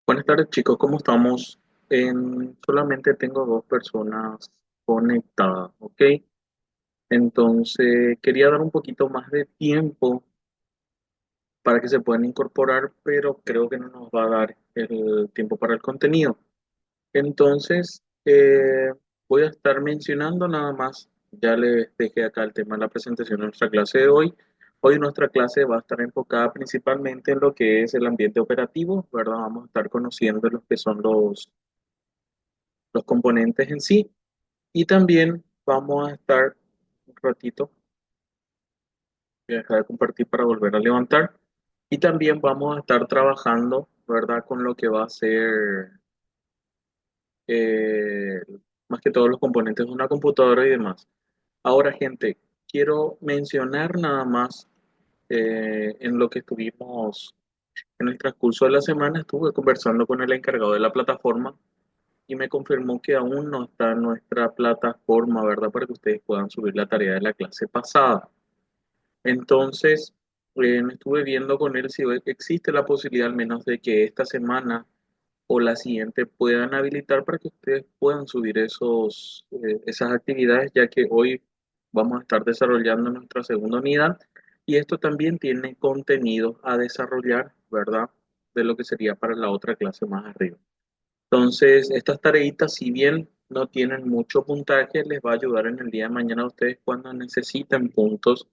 Buenas tardes chicos, ¿cómo estamos? Solamente tengo dos personas conectadas, ¿ok? Entonces quería dar un poquito más de tiempo para que se puedan incorporar, pero creo que no nos va a dar el tiempo para el contenido. Entonces voy a estar mencionando nada más, ya les dejé acá el tema de la presentación de nuestra clase de hoy. Hoy nuestra clase va a estar enfocada principalmente en lo que es el ambiente operativo, ¿verdad? Vamos a estar conociendo lo que son los componentes en sí. Y también vamos a estar un ratito, voy a dejar de compartir para volver a levantar. Y también vamos a estar trabajando, ¿verdad? Con lo que va a ser eh, más que todos los componentes de una computadora y demás. Ahora, gente, quiero mencionar nada más en lo que estuvimos en el transcurso de la semana, estuve conversando con el encargado de la plataforma y me confirmó que aún no está en nuestra plataforma, ¿verdad? Para que ustedes puedan subir la tarea de la clase pasada. Entonces, me estuve viendo con él si existe la posibilidad al menos de que esta semana o la siguiente puedan habilitar para que ustedes puedan subir esas actividades, ya que hoy vamos a estar desarrollando nuestra segunda unidad y esto también tiene contenido a desarrollar, ¿verdad? De lo que sería para la otra clase más arriba. Entonces, estas tareitas, si bien no tienen mucho puntaje, les va a ayudar en el día de mañana a ustedes cuando necesiten puntos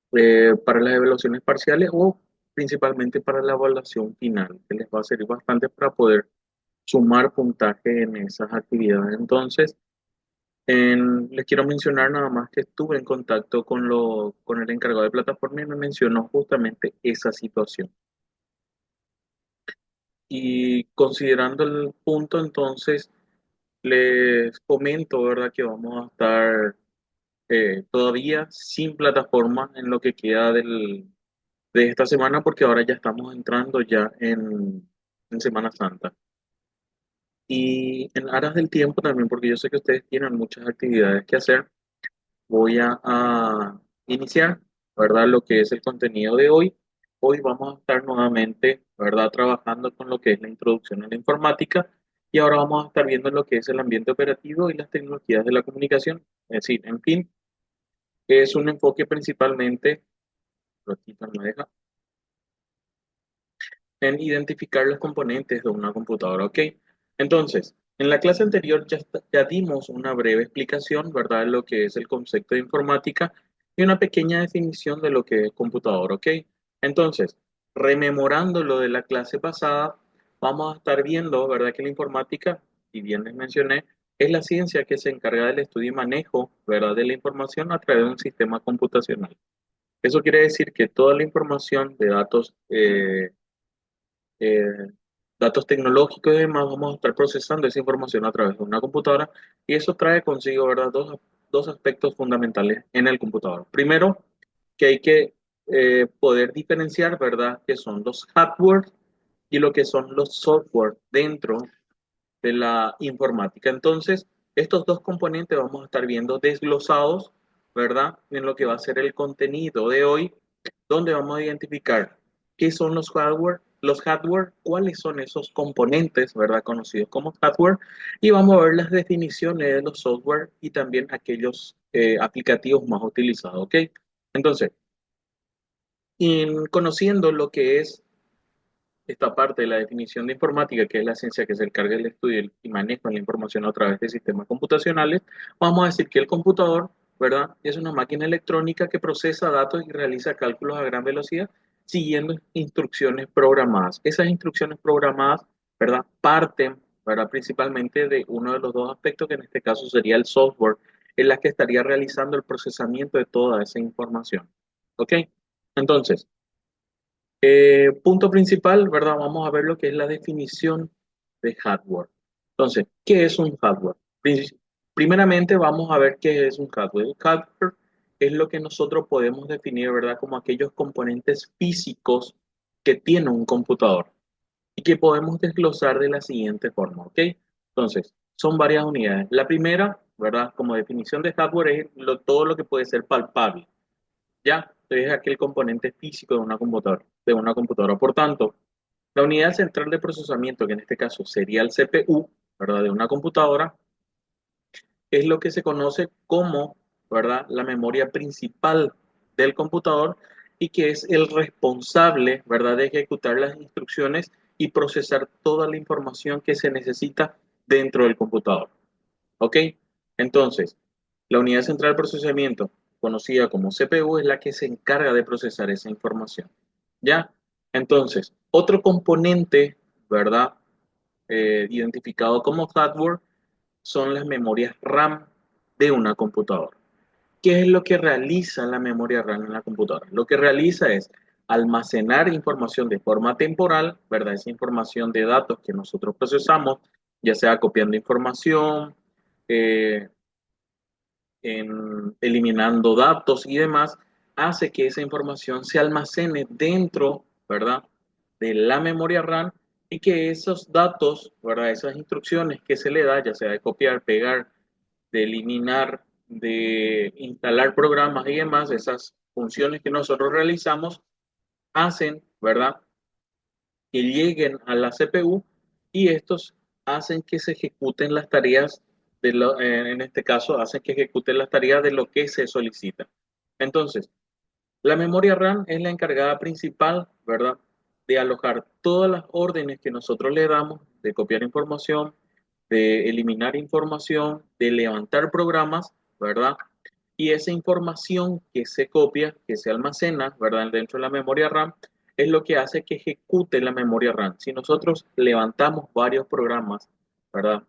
para las evaluaciones parciales o principalmente para la evaluación final, que les va a servir bastante para poder sumar puntaje en esas actividades. Entonces, les quiero mencionar nada más que estuve en contacto con el encargado de plataforma y me mencionó justamente esa situación. Y considerando el punto, entonces, les comento, ¿verdad? Que vamos a estar todavía sin plataforma en lo que queda de esta semana, porque ahora ya estamos entrando ya en Semana Santa. Y en aras del tiempo también, porque yo sé que ustedes tienen muchas actividades que hacer, voy a iniciar, ¿verdad? Lo que es el contenido de hoy. Hoy vamos a estar nuevamente, ¿verdad? Trabajando con lo que es la introducción a la informática y ahora vamos a estar viendo lo que es el ambiente operativo y las tecnologías de la comunicación. Es decir, en fin, es un enfoque principalmente, ratito no me deja, en identificar los componentes de una computadora, ¿ok? Entonces, en la clase anterior ya dimos una breve explicación, ¿verdad?, de lo que es el concepto de informática y una pequeña definición de lo que es computador, ¿ok? Entonces, rememorando lo de la clase pasada, vamos a estar viendo, ¿verdad?, que la informática, y bien les mencioné, es la ciencia que se encarga del estudio y manejo, ¿verdad?, de la información a través de un sistema computacional. Eso quiere decir que toda la información de eh, datos tecnológicos y demás, vamos a estar procesando esa información a través de una computadora y eso trae consigo, ¿verdad? Dos aspectos fundamentales en el computador. Primero, que hay que poder diferenciar, ¿verdad? Que son los hardware y lo que son los software dentro de la informática. Entonces, estos dos componentes vamos a estar viendo desglosados, ¿verdad? En lo que va a ser el contenido de hoy, donde vamos a identificar qué son los hardware, cuáles son esos componentes, ¿verdad? Conocidos como hardware, y vamos a ver las definiciones de los software y también aquellos aplicativos más utilizados, ¿ok? Entonces, conociendo lo que es esta parte de la definición de informática, que es la ciencia que se encarga del estudio y manejo de la información a través de sistemas computacionales, vamos a decir que el computador, ¿verdad? Es una máquina electrónica que procesa datos y realiza cálculos a gran velocidad siguiendo instrucciones programadas. Esas instrucciones programadas, ¿verdad? Parten, ¿verdad? Principalmente de uno de los dos aspectos, que en este caso sería el software, en la que estaría realizando el procesamiento de toda esa información. ¿Ok? Entonces, punto principal, ¿verdad? Vamos a ver lo que es la definición de hardware. Entonces, ¿qué es un hardware? Primeramente, vamos a ver qué es un hardware. El hardware es lo que nosotros podemos definir, ¿verdad? Como aquellos componentes físicos que tiene un computador y que podemos desglosar de la siguiente forma, ¿ok? Entonces, son varias unidades. La primera, ¿verdad? Como definición de hardware es todo lo que puede ser palpable. Ya, entonces es aquel componente físico de una computadora, de una computadora. Por tanto, La unidad central de procesamiento, que en este caso sería el CPU, ¿verdad? De una computadora, es lo que se conoce como, ¿verdad? La memoria principal del computador y que es el responsable, ¿verdad? De ejecutar las instrucciones y procesar toda la información que se necesita dentro del computador. ¿Ok? Entonces, la unidad central de procesamiento, conocida como CPU, es la que se encarga de procesar esa información. ¿Ya? Entonces, otro componente, ¿verdad? Identificado como hardware son las memorias RAM de una computadora. ¿Qué es lo que realiza la memoria RAM en la computadora? Lo que realiza es almacenar información de forma temporal, ¿verdad? Esa información de datos que nosotros procesamos, ya sea copiando información, eh, eliminando datos y demás, hace que esa información se almacene dentro, ¿verdad? De la memoria RAM y que esos datos, ¿verdad? Esas instrucciones que se le da, ya sea de copiar, pegar, de eliminar, de instalar programas y demás, esas funciones que nosotros realizamos, hacen, ¿verdad? Que lleguen a la CPU y estos hacen que se ejecuten las tareas, en este caso, hacen que ejecuten las tareas de lo que se solicita. Entonces, la memoria RAM es la encargada principal, ¿verdad? De alojar todas las órdenes que nosotros le damos, de copiar información, de eliminar información, de levantar programas, ¿verdad? Y esa información que se copia, que se almacena, ¿verdad? Dentro de la memoria RAM, es lo que hace que ejecute la memoria RAM. Si nosotros levantamos varios programas, ¿verdad?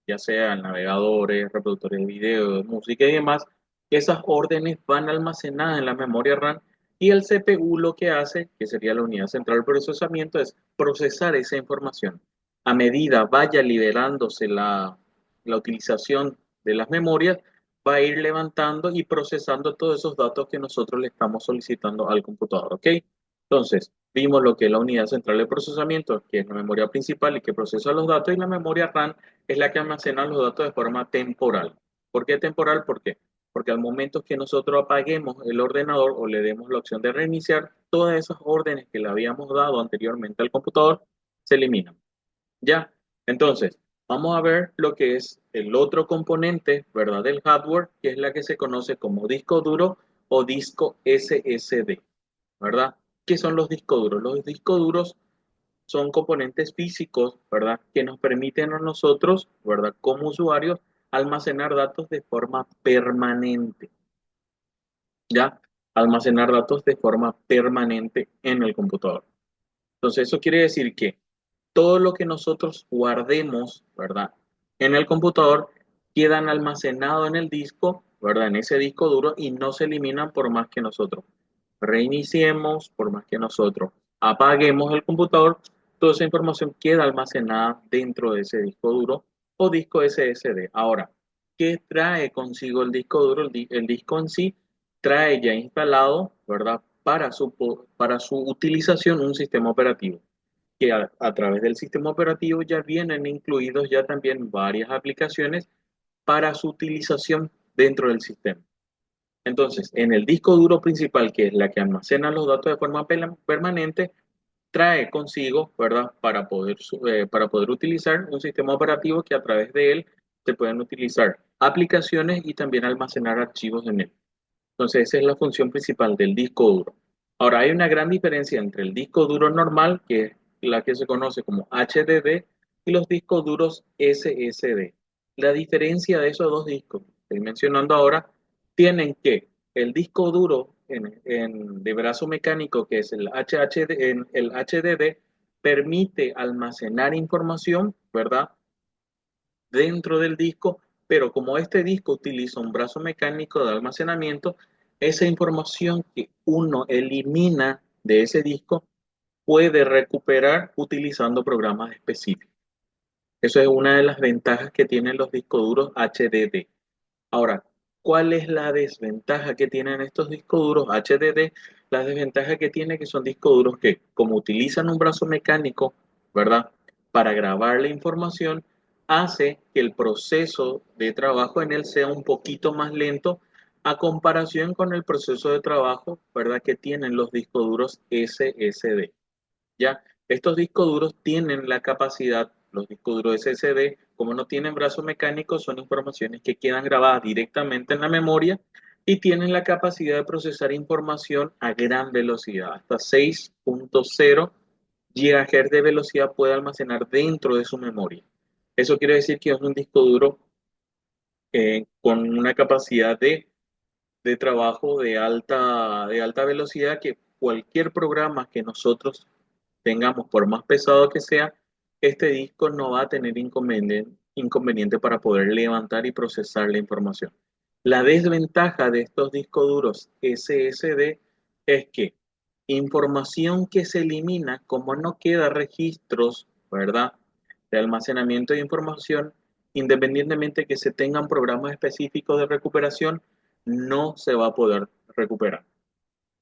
Ya sean navegadores, reproductores de video, de música y demás, esas órdenes van almacenadas en la memoria RAM y el CPU lo que hace, que sería la unidad central de procesamiento, es procesar esa información. A medida vaya liberándose la utilización de las memorias, va a ir levantando y procesando todos esos datos que nosotros le estamos solicitando al computador, ¿ok? Entonces, vimos lo que es la unidad central de procesamiento, que es la memoria principal y que procesa los datos, y la memoria RAM es la que almacena los datos de forma temporal. ¿Por qué temporal? ¿Por qué? Porque al momento que nosotros apaguemos el ordenador o le demos la opción de reiniciar, todas esas órdenes que le habíamos dado anteriormente al computador se eliminan. ¿Ya? Entonces, vamos a ver lo que es el otro componente, ¿verdad? Del hardware, que es la que se conoce como disco duro o disco SSD, ¿verdad? ¿Qué son los discos duros? Los discos duros son componentes físicos, ¿verdad? Que nos permiten a nosotros, ¿verdad? Como usuarios, almacenar datos de forma permanente, ¿ya? Almacenar datos de forma permanente en el computador. Entonces, eso quiere decir que todo lo que nosotros guardemos, ¿verdad? En el computador quedan almacenados en el disco, ¿verdad? En ese disco duro y no se eliminan por más que nosotros reiniciemos, por más que nosotros apaguemos el computador, toda esa información queda almacenada dentro de ese disco duro o disco SSD. Ahora, ¿qué trae consigo el disco duro? El disco en sí trae ya instalado, ¿verdad? Para su utilización un sistema operativo que a través del sistema operativo ya vienen incluidos ya también varias aplicaciones para su utilización dentro del sistema. Entonces, en el disco duro principal, que es la que almacena los datos de forma permanente, trae consigo, ¿verdad? Para poder utilizar un sistema operativo que a través de él se pueden utilizar aplicaciones y también almacenar archivos en él. Entonces, esa es la función principal del disco duro. Ahora, hay una gran diferencia entre el disco duro normal, que es la que se conoce como HDD, y los discos duros SSD. La diferencia de esos dos discos que estoy mencionando ahora, tienen que el disco duro de brazo mecánico, que es el HDD, permite almacenar información, ¿verdad? Dentro del disco, pero como este disco utiliza un brazo mecánico de almacenamiento, esa información que uno elimina de ese disco puede recuperar utilizando programas específicos. Eso es una de las ventajas que tienen los discos duros HDD. Ahora, ¿cuál es la desventaja que tienen estos discos duros HDD? La desventaja que tiene que son discos duros que, como utilizan un brazo mecánico, ¿verdad? Para grabar la información, hace que el proceso de trabajo en él sea un poquito más lento a comparación con el proceso de trabajo, ¿verdad? Que tienen los discos duros SSD. ¿Ya? Estos discos duros tienen la capacidad, los discos duros SSD, como no tienen brazos mecánicos, son informaciones que quedan grabadas directamente en la memoria y tienen la capacidad de procesar información a gran velocidad, hasta 6.0 GHz de velocidad puede almacenar dentro de su memoria. Eso quiere decir que es un disco duro con una capacidad de trabajo de alta velocidad que cualquier programa que nosotros tengamos, por más pesado que sea, este disco no va a tener inconveniente para poder levantar y procesar la información. La desventaja de estos discos duros SSD es que información que se elimina, como no queda registros, ¿verdad? De almacenamiento de información, independientemente que se tengan programas específicos de recuperación, no se va a poder recuperar.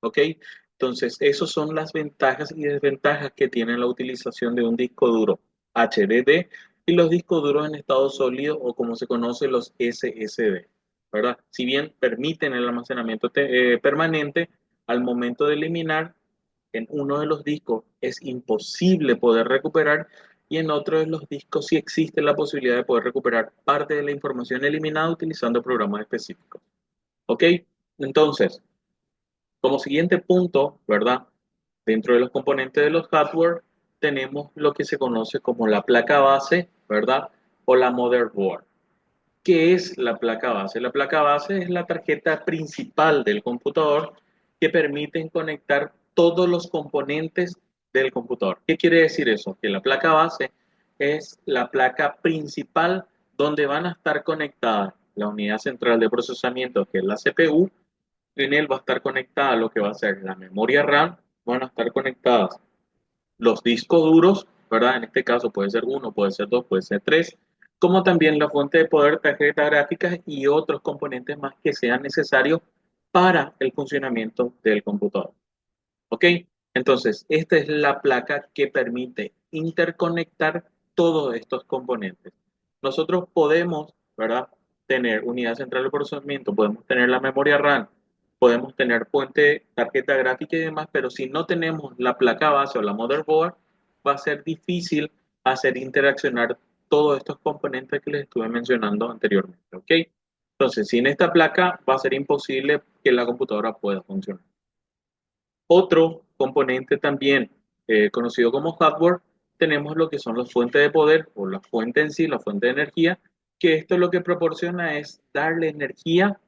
¿Ok? Entonces, esas son las ventajas y desventajas que tiene la utilización de un disco duro HDD y los discos duros en estado sólido o como se conoce los SSD, ¿verdad? Si bien permiten el almacenamiento permanente, al momento de eliminar, en uno de los discos es imposible poder recuperar y en otro de los discos sí existe la posibilidad de poder recuperar parte de la información eliminada utilizando programas específicos. ¿Ok? Entonces, como siguiente punto, ¿verdad? Dentro de los componentes de los hardware tenemos lo que se conoce como la placa base, ¿verdad? O la motherboard. ¿Qué es la placa base? La placa base es la tarjeta principal del computador que permite conectar todos los componentes del computador. ¿Qué quiere decir eso? Que la placa base es la placa principal donde van a estar conectadas la unidad central de procesamiento, que es la CPU. En él va a estar conectada lo que va a ser la memoria RAM, van a estar conectadas los discos duros, ¿verdad? En este caso puede ser uno, puede ser dos, puede ser tres, como también la fuente de poder, tarjetas gráficas y otros componentes más que sean necesarios para el funcionamiento del computador. ¿Ok? Entonces, esta es la placa que permite interconectar todos estos componentes. Nosotros podemos, ¿verdad? Tener unidad central de procesamiento, podemos tener la memoria RAM, podemos tener fuente, tarjeta gráfica y demás, pero si no tenemos la placa base o la motherboard, va a ser difícil hacer interaccionar todos estos componentes que les estuve mencionando anteriormente. ¿Ok? Entonces, sin esta placa va a ser imposible que la computadora pueda funcionar. Otro componente también conocido como hardware, tenemos lo que son las fuentes de poder o la fuente en sí, la fuente de energía, que esto lo que proporciona es darle energía,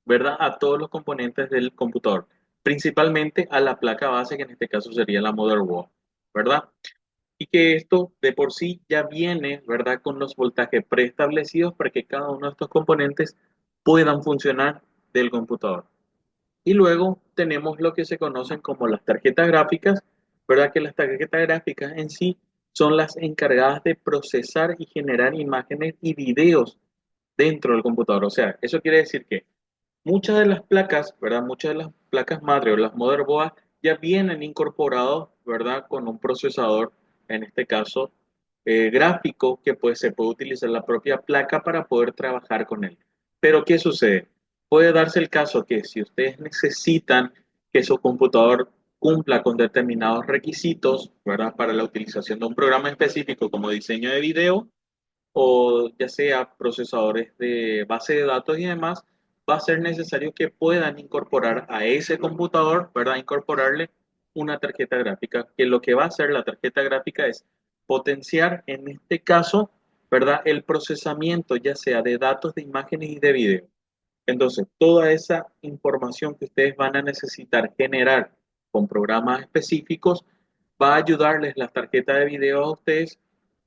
¿verdad?, a todos los componentes del computador, principalmente a la placa base, que en este caso sería la motherboard, ¿verdad? Y que esto de por sí ya viene, ¿verdad?, con los voltajes preestablecidos para que cada uno de estos componentes puedan funcionar del computador. Y luego tenemos lo que se conocen como las tarjetas gráficas, ¿verdad? Que las tarjetas gráficas en sí son las encargadas de procesar y generar imágenes y videos dentro del computador. O sea, eso quiere decir que muchas de las placas, ¿verdad? Muchas de las placas madre o las motherboards ya vienen incorporados, ¿verdad? Con un procesador, en este caso, gráfico, que pues se puede utilizar la propia placa para poder trabajar con él. Pero ¿qué sucede? Puede darse el caso que si ustedes necesitan que su computador cumpla con determinados requisitos, ¿verdad? Para la utilización de un programa específico como diseño de video, o ya sea procesadores de base de datos y demás, va a ser necesario que puedan incorporar a ese computador, ¿verdad? Incorporarle una tarjeta gráfica, que lo que va a hacer la tarjeta gráfica es potenciar, en este caso, ¿verdad? El procesamiento, ya sea de datos, de imágenes y de video. Entonces, toda esa información que ustedes van a necesitar generar con programas específicos va a ayudarles la tarjeta de video a ustedes,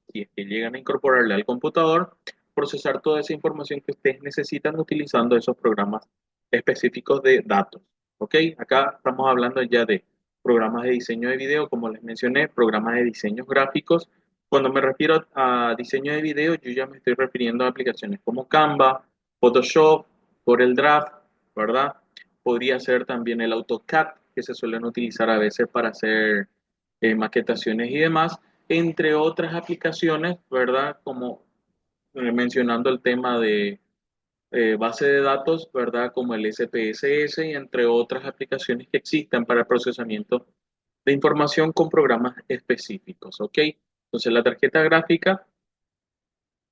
si es que llegan a incorporarle al computador, procesar toda esa información que ustedes necesitan utilizando esos programas específicos de datos. ¿Ok? Acá estamos hablando ya de programas de diseño de video, como les mencioné, programas de diseños gráficos. Cuando me refiero a diseño de video, yo ya me estoy refiriendo a aplicaciones como Canva, Photoshop, Corel Draft, ¿verdad? Podría ser también el AutoCAD, que se suelen utilizar a veces para hacer maquetaciones y demás, entre otras aplicaciones, ¿verdad? Como mencionando el tema de base de datos, ¿verdad? Como el SPSS y entre otras aplicaciones que existen para el procesamiento de información con programas específicos, ¿ok? Entonces la tarjeta gráfica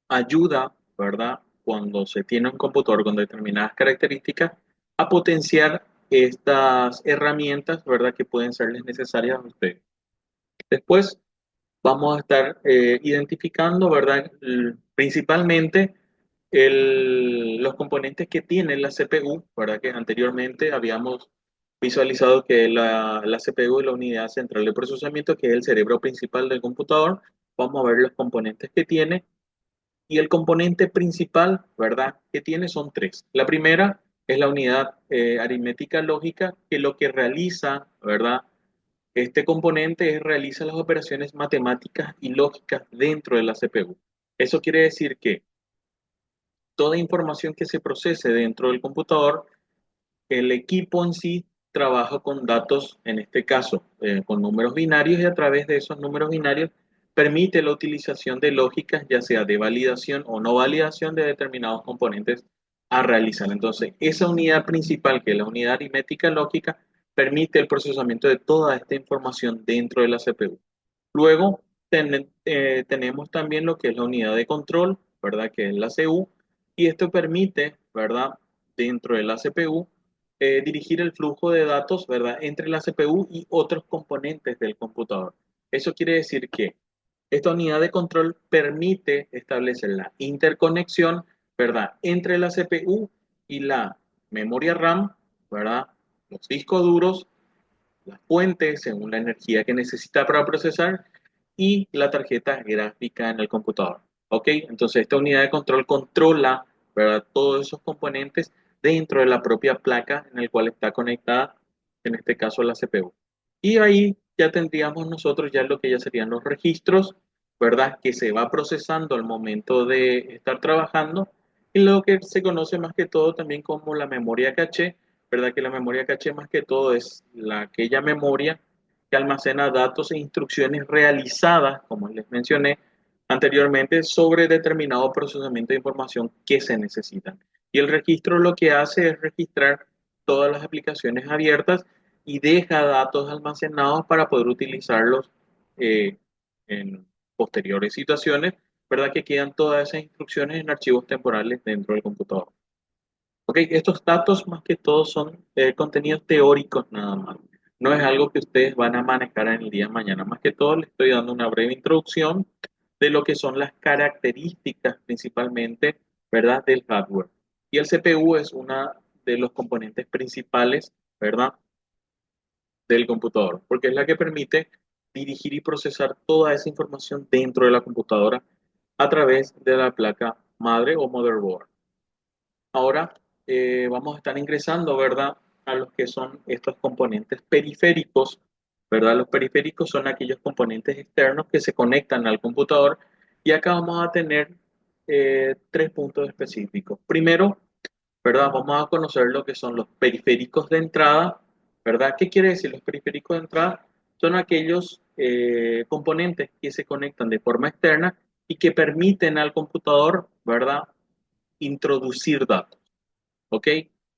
ayuda, ¿verdad? Cuando se tiene un computador con determinadas características, a potenciar estas herramientas, ¿verdad? Que pueden serles necesarias a ustedes. Después vamos a estar identificando, ¿verdad? Principalmente los componentes que tiene la CPU, ¿verdad? Que anteriormente habíamos visualizado que la CPU es la unidad central de procesamiento, que es el cerebro principal del computador. Vamos a ver los componentes que tiene. Y el componente principal, ¿verdad? Que tiene son tres. La primera es la unidad aritmética lógica, que lo que realiza, ¿verdad? Este componente realiza las operaciones matemáticas y lógicas dentro de la CPU. Eso quiere decir que toda información que se procese dentro del computador, el equipo en sí trabaja con datos, en este caso, con números binarios, y a través de esos números binarios permite la utilización de lógicas, ya sea de validación o no validación de determinados componentes a realizar. Entonces, esa unidad principal, que es la unidad aritmética lógica, permite el procesamiento de toda esta información dentro de la CPU. Luego tenemos también lo que es la unidad de control, ¿verdad? Que es la CPU, y esto permite, ¿verdad? Dentro de la CPU, dirigir el flujo de datos, ¿verdad? Entre la CPU y otros componentes del computador. Eso quiere decir que esta unidad de control permite establecer la interconexión, ¿verdad? Entre la CPU y la memoria RAM, ¿verdad? Los discos duros, la fuente según la energía que necesita para procesar y la tarjeta gráfica en el computador. ¿Ok? Entonces esta unidad de control controla, ¿verdad? Todos esos componentes dentro de la propia placa en el cual está conectada, en este caso la CPU. Y ahí ya tendríamos nosotros ya lo que ya serían los registros, ¿verdad? Que se va procesando al momento de estar trabajando y lo que se conoce más que todo también como la memoria caché, ¿verdad? Que la memoria caché más que todo es aquella memoria que almacena datos e instrucciones realizadas, como les mencioné anteriormente, sobre determinado procesamiento de información que se necesitan. Y el registro lo que hace es registrar todas las aplicaciones abiertas y deja datos almacenados para poder utilizarlos eh, en posteriores situaciones, ¿verdad? Que quedan todas esas instrucciones en archivos temporales dentro del computador. Ok, estos datos más que todo son contenidos teóricos nada más. No es algo que ustedes van a manejar en el día de mañana. Más que todo les estoy dando una breve introducción de lo que son las características principalmente, ¿verdad? Del hardware. Y el CPU es uno de los componentes principales, ¿verdad? Del computador, porque es la que permite dirigir y procesar toda esa información dentro de la computadora a través de la placa madre o motherboard. Ahora vamos a estar ingresando, ¿verdad? A los que son estos componentes periféricos, ¿verdad? Los periféricos son aquellos componentes externos que se conectan al computador y acá vamos a tener tres puntos específicos. Primero, ¿verdad? Vamos a conocer lo que son los periféricos de entrada, ¿verdad? ¿Qué quiere decir los periféricos de entrada? Son aquellos componentes que se conectan de forma externa y que permiten al computador, ¿verdad? Introducir datos. ¿Ok?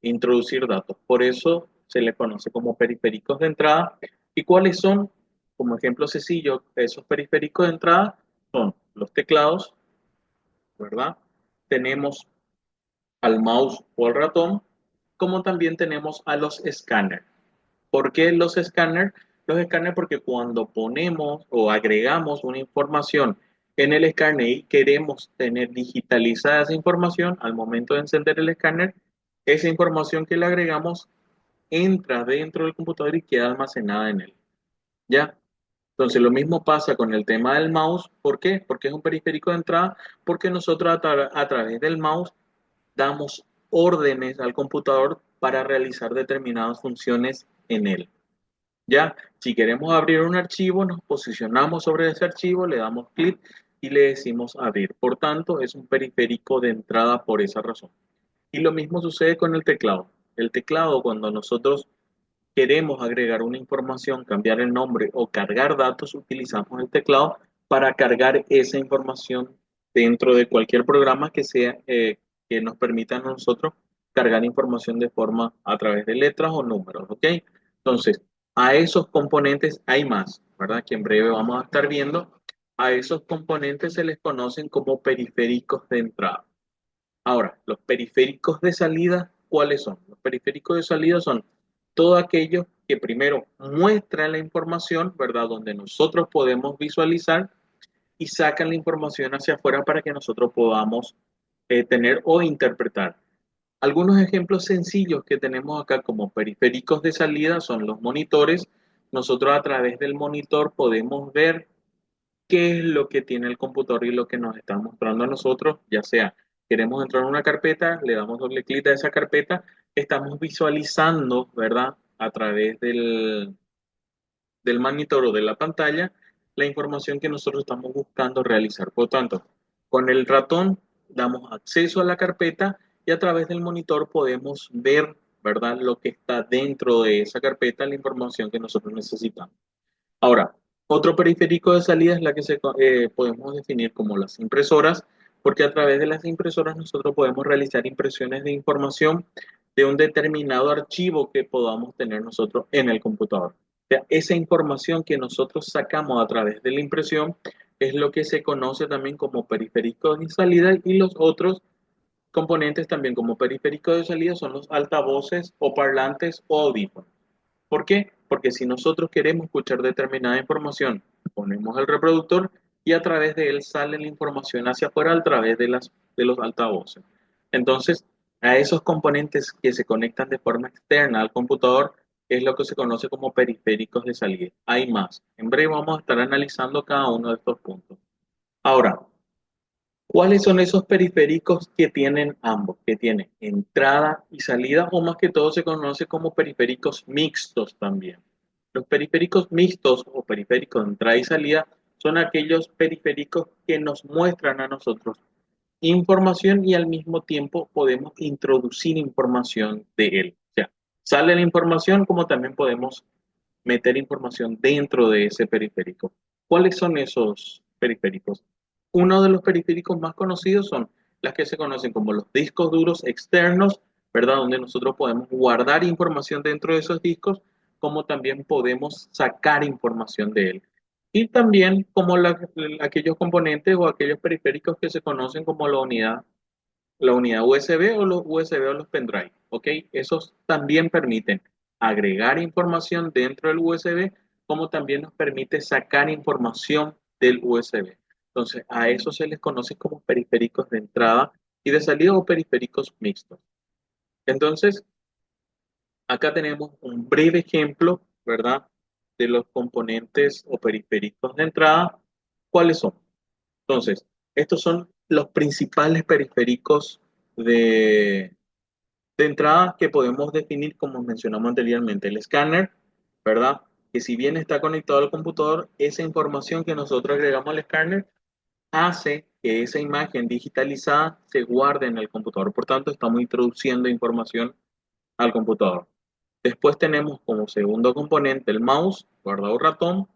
Introducir datos. Por eso se le conoce como periféricos de entrada. ¿Y cuáles son? Como ejemplo sencillo, esos periféricos de entrada son los teclados, ¿verdad? Tenemos al mouse o al ratón, como también tenemos a los escáneres. ¿Por qué los escáneres? Los escáneres porque cuando ponemos o agregamos una información en el escáner y queremos tener digitalizada esa información, al momento de encender el escáner, esa información que le agregamos entra dentro del computador y queda almacenada en él. ¿Ya? Entonces lo mismo pasa con el tema del mouse. ¿Por qué? Porque es un periférico de entrada, porque nosotros a través del mouse damos órdenes al computador para realizar determinadas funciones en él. Ya, si queremos abrir un archivo, nos posicionamos sobre ese archivo, le damos clic y le decimos abrir. Por tanto, es un periférico de entrada por esa razón. Y lo mismo sucede con el teclado. El teclado, cuando nosotros queremos agregar una información, cambiar el nombre o cargar datos, utilizamos el teclado para cargar esa información dentro de cualquier programa que sea que nos permita a nosotros cargar información de forma a través de letras o números, ¿ok? Entonces, A esos componentes hay más, ¿verdad? Que en breve vamos a estar viendo. A esos componentes se les conocen como periféricos de entrada. Ahora, los periféricos de salida, ¿cuáles son? Los periféricos de salida son todos aquellos que primero muestran la información, ¿verdad? Donde nosotros podemos visualizar y sacan la información hacia afuera para que nosotros podamos tener o interpretar. Algunos ejemplos sencillos que tenemos acá como periféricos de salida son los monitores. Nosotros a través del monitor podemos ver qué es lo que tiene el computador y lo que nos está mostrando a nosotros, ya sea queremos entrar a una carpeta, le damos doble clic a esa carpeta, estamos visualizando, ¿verdad? A través del monitor o de la pantalla, la información que nosotros estamos buscando realizar. Por tanto, con el ratón damos acceso a la carpeta y a través del monitor podemos ver, ¿verdad? Lo que está dentro de esa carpeta, la información que nosotros necesitamos. Ahora, otro periférico de salida es la que podemos definir como las impresoras, porque a través de las impresoras nosotros podemos realizar impresiones de información de un determinado archivo que podamos tener nosotros en el computador. O sea, esa información que nosotros sacamos a través de la impresión es lo que se conoce también como periféricos de salida y los otros componentes también como periféricos de salida son los altavoces o parlantes o audífonos. ¿Por qué? Porque si nosotros queremos escuchar determinada información, ponemos el reproductor y a través de él sale la información hacia afuera a través de los altavoces. Entonces, a esos componentes que se conectan de forma externa al computador es lo que se conoce como periféricos de salida. Hay más. En breve vamos a estar analizando cada uno de estos puntos. Ahora, ¿cuáles son esos periféricos que tienen ambos? Que tienen entrada y salida, o más que todo se conoce como periféricos mixtos también. Los periféricos mixtos o periféricos de entrada y salida son aquellos periféricos que nos muestran a nosotros información y al mismo tiempo podemos introducir información de él. O sea, sale la información como también podemos meter información dentro de ese periférico. ¿Cuáles son esos periféricos? Uno de los periféricos más conocidos son las que se conocen como los discos duros externos, ¿verdad? Donde nosotros podemos guardar información dentro de esos discos, como también podemos sacar información de él. Y también como aquellos componentes o aquellos periféricos que se conocen como la unidad USB o los USB o los pendrive, ¿ok? Esos también permiten agregar información dentro del USB, como también nos permite sacar información del USB. Entonces, a eso se les conoce como periféricos de entrada y de salida o periféricos mixtos. Entonces, acá tenemos un breve ejemplo, ¿verdad? De los componentes o periféricos de entrada. ¿Cuáles son? Entonces, estos son los principales periféricos de, de entrada que podemos definir como mencionamos anteriormente. El escáner, ¿verdad? Que si bien está conectado al computador, esa información que nosotros agregamos al escáner hace que esa imagen digitalizada se guarde en el computador. Por tanto, estamos introduciendo información al computador. Después tenemos como segundo componente el mouse, guardado ratón.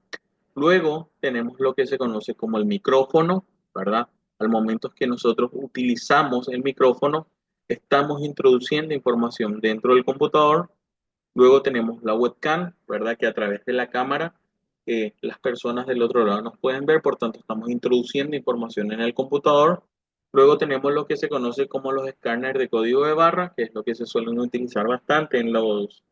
Luego tenemos lo que se conoce como el micrófono, ¿verdad? Al momento que nosotros utilizamos el micrófono, estamos introduciendo información dentro del computador. Luego tenemos la webcam, ¿verdad? Que a través de la cámara las personas del otro lado nos pueden ver, por tanto estamos introduciendo información en el computador. Luego tenemos lo que se conoce como los escáneres de código de barra, que es lo que se suelen utilizar bastante en los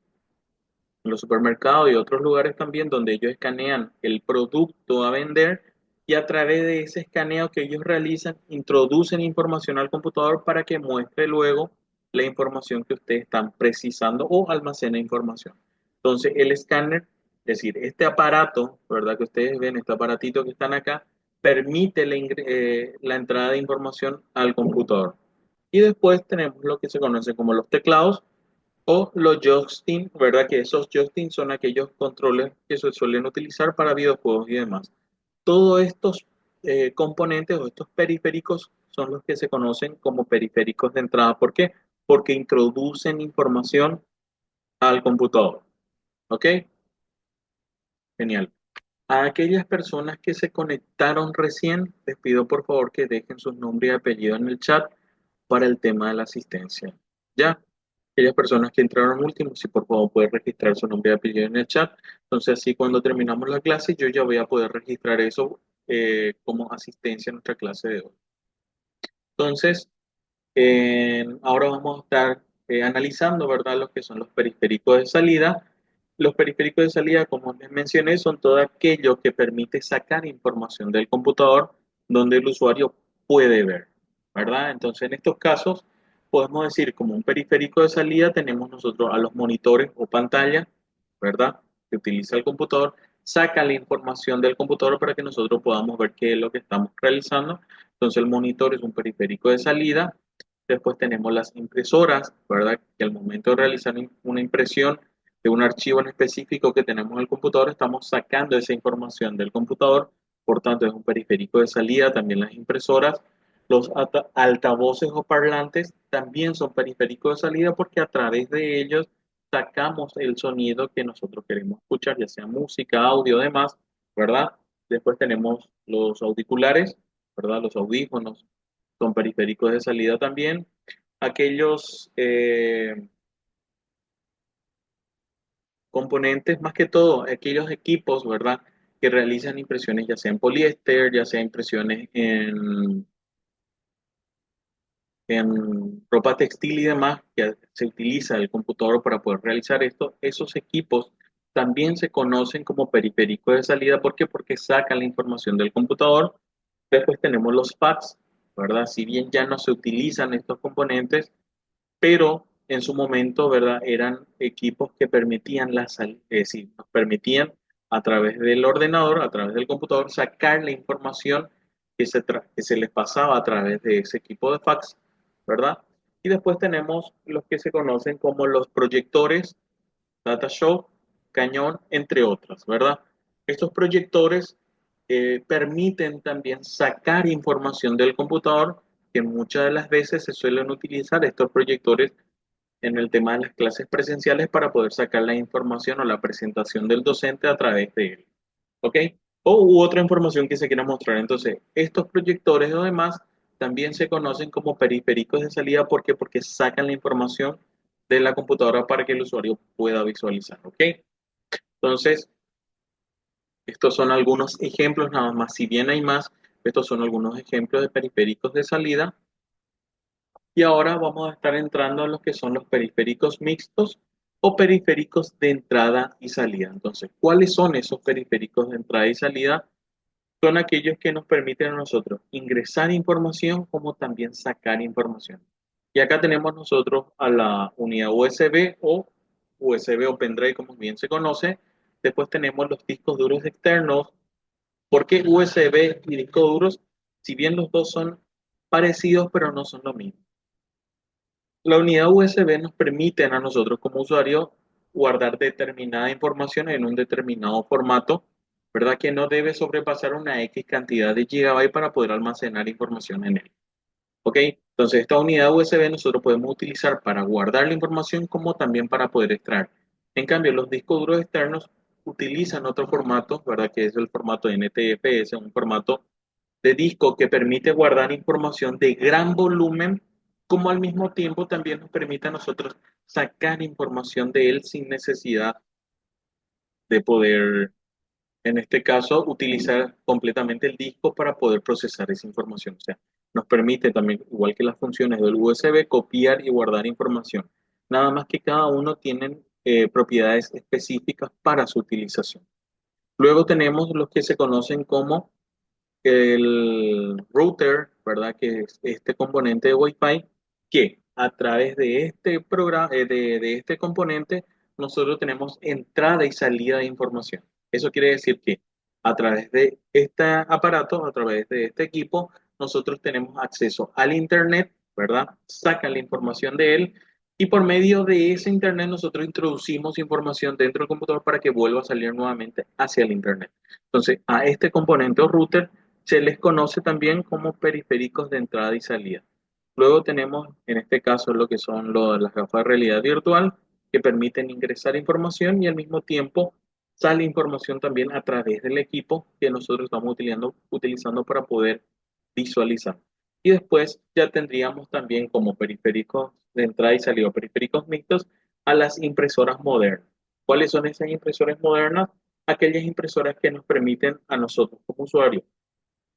supermercados y otros lugares también donde ellos escanean el producto a vender y a través de ese escaneo que ellos realizan, introducen información al computador para que muestre luego la información que ustedes están precisando o almacena información. Entonces, el escáner, es decir, este aparato, ¿verdad? Que ustedes ven, este aparatito que están acá, permite la entrada de información al computador. Y después tenemos lo que se conoce como los teclados, o los joysticks, ¿verdad? Que esos joysticks son aquellos controles que se suelen utilizar para videojuegos y demás. Todos estos componentes o estos periféricos son los que se conocen como periféricos de entrada. ¿Por qué? Porque introducen información al computador. ¿Ok? Genial. A aquellas personas que se conectaron recién, les pido por favor que dejen sus nombres y apellidos en el chat para el tema de la asistencia. ¿Ya? Aquellas personas que entraron últimos, si por favor pueden registrar su nombre y apellido en el chat. Entonces, así cuando terminamos la clase, yo ya voy a poder registrar eso como asistencia a nuestra clase de hoy. Entonces, ahora vamos a estar analizando, ¿verdad?, lo que son los periféricos de salida. Los periféricos de salida, como les mencioné, son todo aquello que permite sacar información del computador donde el usuario puede ver, ¿verdad? Entonces, en estos casos, podemos decir como un periférico de salida tenemos nosotros a los monitores o pantalla, ¿verdad?, que utiliza el computador, saca la información del computador para que nosotros podamos ver qué es lo que estamos realizando. Entonces, el monitor es un periférico de salida. Después tenemos las impresoras, ¿verdad? Que al momento de realizar una impresión de un archivo en específico que tenemos en el computador, estamos sacando esa información del computador. Por tanto, es un periférico de salida. También las impresoras. Los altavoces o parlantes también son periféricos de salida porque a través de ellos sacamos el sonido que nosotros queremos escuchar, ya sea música, audio, demás, ¿verdad? Después tenemos los auriculares, ¿verdad? Los audífonos son periféricos de salida también. Aquellos componentes, más que todo, aquellos equipos, ¿verdad?, que realizan impresiones ya sea en poliéster, ya sea impresiones en ropa textil y demás, que se utiliza el computador para poder realizar esto, esos equipos también se conocen como periféricos de salida. ¿Por qué? Porque sacan la información del computador. Después tenemos los fax, ¿verdad? Si bien ya no se utilizan estos componentes, pero en su momento, ¿verdad? Eran equipos que permitían es decir, nos permitían a través del ordenador, a través del computador, sacar la información que se les pasaba a través de ese equipo de fax, ¿verdad? Y después tenemos los que se conocen como los proyectores, data show, cañón, entre otras, ¿verdad? Estos proyectores permiten también sacar información del computador, que muchas de las veces se suelen utilizar estos proyectores en el tema de las clases presenciales para poder sacar la información o la presentación del docente a través de él. ¿Ok? O u otra información que se quiera mostrar. Entonces, estos proyectores o demás también se conocen como periféricos de salida. ¿Por qué? Porque sacan la información de la computadora para que el usuario pueda visualizar. ¿Ok? Entonces, estos son algunos ejemplos nada más. Si bien hay más, estos son algunos ejemplos de periféricos de salida. Y ahora vamos a estar entrando a lo que son los periféricos mixtos o periféricos de entrada y salida. Entonces, ¿cuáles son esos periféricos de entrada y salida? Son aquellos que nos permiten a nosotros ingresar información como también sacar información. Y acá tenemos nosotros a la unidad USB o pendrive, como bien se conoce. Después tenemos los discos duros externos. ¿Por qué USB y discos duros? Si bien los dos son parecidos, pero no son lo mismo. La unidad USB nos permite a nosotros como usuario guardar determinada información en un determinado formato, ¿verdad? Que no debe sobrepasar una X cantidad de gigabytes para poder almacenar información en él. ¿Ok? Entonces, esta unidad USB nosotros podemos utilizar para guardar la información como también para poder extraer. En cambio, los discos duros externos utilizan otro formato, ¿verdad? Que es el formato NTFS, un formato de disco que permite guardar información de gran volumen, como al mismo tiempo también nos permite a nosotros sacar información de él sin necesidad de poder, en este caso, utilizar completamente el disco para poder procesar esa información. O sea, nos permite también, igual que las funciones del USB, copiar y guardar información. Nada más que cada uno tiene propiedades específicas para su utilización. Luego tenemos los que se conocen como el router, ¿verdad? Que es este componente de Wi-Fi, que a través de este programa, de este componente, nosotros tenemos entrada y salida de información. Eso quiere decir que a través de este aparato, a través de este equipo, nosotros tenemos acceso al Internet, ¿verdad? Sacan la información de él y por medio de ese Internet nosotros introducimos información dentro del computador para que vuelva a salir nuevamente hacia el Internet. Entonces, a este componente o router se les conoce también como periféricos de entrada y salida. Luego tenemos, en este caso, lo que son las gafas de realidad virtual, que permiten ingresar información y al mismo tiempo sale información también a través del equipo que nosotros estamos utilizando para poder visualizar. Y después ya tendríamos también como periféricos de entrada y salida, o periféricos mixtos, a las impresoras modernas. ¿Cuáles son esas impresoras modernas? Aquellas impresoras que nos permiten a nosotros como usuarios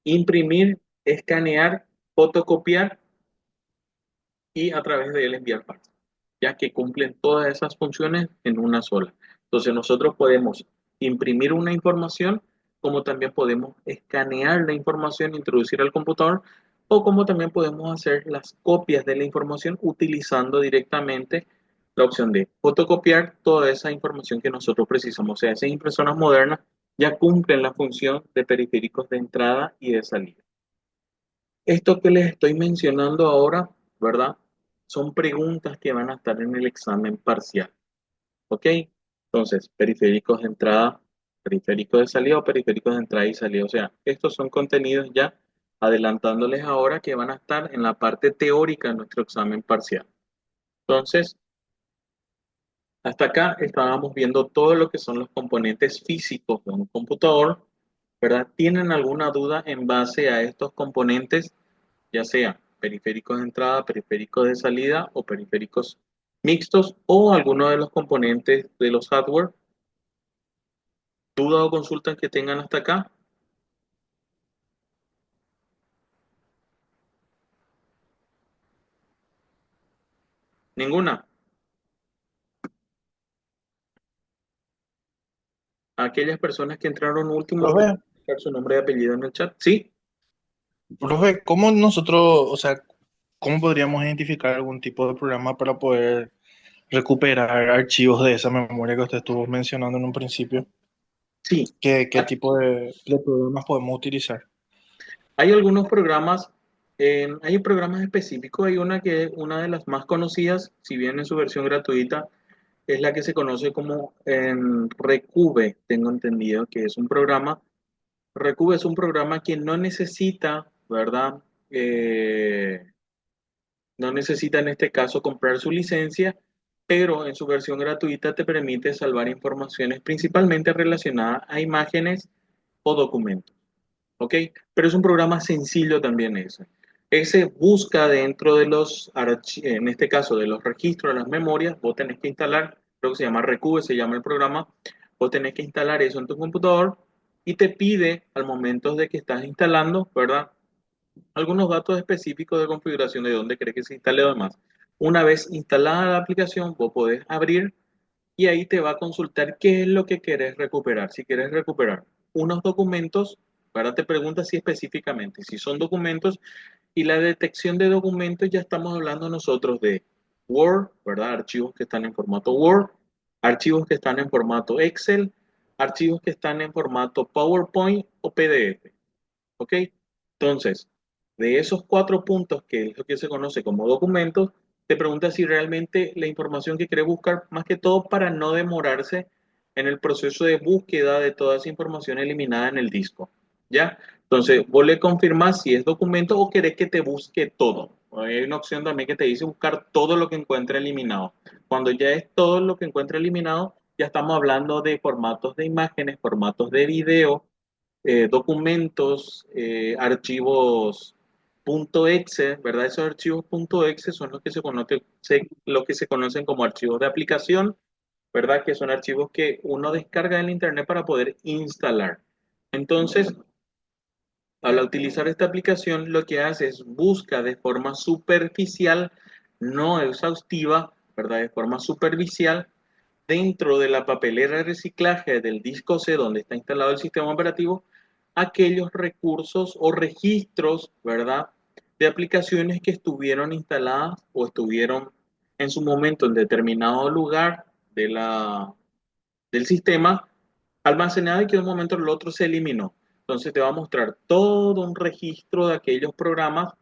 imprimir, escanear, fotocopiar y a través de él enviar fax, ya que cumplen todas esas funciones en una sola. Entonces nosotros podemos imprimir una información, como también podemos escanear la información, introducir al computador, o como también podemos hacer las copias de la información utilizando directamente la opción de fotocopiar toda esa información que nosotros precisamos. O sea, esas impresoras modernas ya cumplen la función de periféricos de entrada y de salida. Esto que les estoy mencionando ahora, ¿verdad? Son preguntas que van a estar en el examen parcial, ¿ok? Entonces, periféricos de entrada, periféricos de salida o periféricos de entrada y salida. O sea, estos son contenidos ya adelantándoles ahora que van a estar en la parte teórica de nuestro examen parcial. Entonces, hasta acá estábamos viendo todo lo que son los componentes físicos de un computador, ¿verdad? ¿Tienen alguna duda en base a estos componentes, ya sea periféricos de entrada, periféricos de salida o periféricos mixtos o alguno de los componentes de los hardware? ¿Duda o consulta que tengan hasta acá? ¿Ninguna? Aquellas personas que entraron último, Profe, pueden dejar su nombre y apellido en el chat. Sí, profe, ¿cómo nosotros, o sea, cómo podríamos identificar algún tipo de programa para poder recuperar archivos de esa memoria que usted estuvo mencionando en un principio? sí. ¿Qué tipo de programas podemos utilizar? Hay algunos programas, hay programas específicos, hay una de las más conocidas, si bien en su versión gratuita, es la que se conoce como Recube, tengo entendido que es un programa. Recube es un programa que no necesita, ¿verdad? Eh, no necesita en este caso comprar su licencia, pero en su versión gratuita te permite salvar informaciones principalmente relacionadas a imágenes o documentos. ¿Ok? Pero es un programa sencillo también ese. Ese busca dentro de en este caso, de los registros de las memorias, vos tenés que instalar, creo que se llama Recube, se llama el programa, vos tenés que instalar eso en tu computador y te pide al momento de que estás instalando, ¿verdad? Algunos datos específicos de configuración de dónde crees que se instale o demás. Una vez instalada la aplicación, vos podés abrir y ahí te va a consultar qué es lo que querés recuperar. Si quieres recuperar unos documentos, ahora te pregunta si específicamente, si son documentos, y la detección de documentos ya estamos hablando nosotros de Word, ¿verdad? Archivos que están en formato Word, archivos que están en formato Excel, archivos que están en formato PowerPoint o PDF, ¿ok? Entonces, de esos cuatro puntos, que es lo que se conoce como documentos, te pregunta si realmente la información que querés buscar, más que todo para no demorarse en el proceso de búsqueda de toda esa información eliminada en el disco. ¿Ya? Entonces, vos le confirmás si es documento o querés que te busque todo. Hay una opción también que te dice buscar todo lo que encuentre eliminado. Cuando ya es todo lo que encuentre eliminado, ya estamos hablando de formatos de imágenes, formatos de video, documentos, archivos .exe, ¿verdad? Esos archivos .exe son los que lo que se conocen como archivos de aplicación, ¿verdad? Que son archivos que uno descarga del internet para poder instalar. Entonces, al utilizar esta aplicación, lo que hace es busca de forma superficial, no exhaustiva, ¿verdad? De forma superficial, dentro de la papelera de reciclaje del disco C donde está instalado el sistema operativo, aquellos recursos o registros, ¿verdad? De aplicaciones que estuvieron instaladas o estuvieron en su momento en determinado lugar del sistema almacenado y que de un momento al otro se eliminó. Entonces te va a mostrar todo un registro de aquellos programas